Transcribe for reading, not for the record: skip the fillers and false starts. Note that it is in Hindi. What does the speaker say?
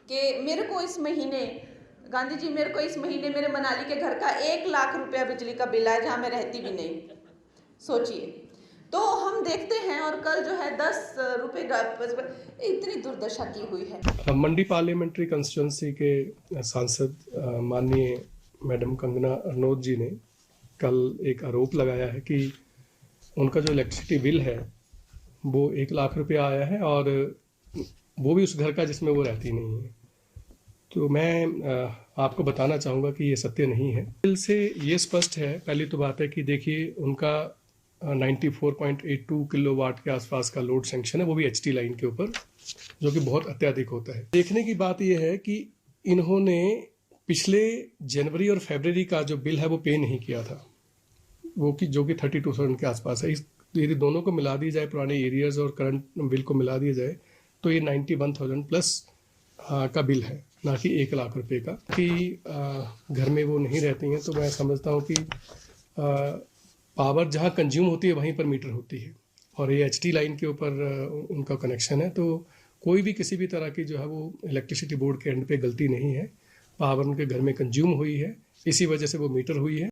कि मेरे को इस महीने गांधी जी मेरे को इस महीने मेरे मनाली के घर का 1 लाख रुपया बिजली का बिल आया, जहाँ मैं रहती भी नहीं। सोचिए। तो हम देखते हैं, और कल जो है 10 रुपये इतनी दुर्दशा की हुई है। मंडी पार्लियामेंट्री कंस्टिट्यूंसी के सांसद माननीय मैडम कंगना रनौत जी ने कल एक आरोप लगाया है कि उनका जो इलेक्ट्रिसिटी बिल है वो 1 लाख रुपया आया है, और वो भी उस घर का जिसमें वो रहती नहीं है। तो मैं आपको बताना चाहूँगा कि ये सत्य नहीं है। बिल से ये स्पष्ट है, पहली तो बात है कि देखिए उनका 94.82 किलोवाट के आसपास का लोड सैंक्शन है, वो भी एचटी लाइन के ऊपर, जो कि बहुत अत्यधिक होता है। देखने की बात यह है कि इन्होंने पिछले जनवरी और फरवरी का जो बिल है वो पे नहीं किया था, वो कि जो कि 32,000 के आसपास है। यदि दोनों को मिला दिया जाए, पुराने एरियर्स और करंट बिल को मिला दिया जाए, तो ये 91,000 प्लस का बिल है, ना कि 1 लाख रुपए का। कि घर में वो नहीं रहती हैं, तो मैं समझता हूँ कि पावर जहाँ कंज्यूम होती है वहीं पर मीटर होती है, और ये एचटी लाइन के ऊपर उनका कनेक्शन है। तो कोई भी किसी भी तरह की जो है वो इलेक्ट्रिसिटी बोर्ड के एंड पे गलती नहीं है। पावर उनके घर में कंज्यूम हुई है, इसी वजह से वो मीटर हुई है।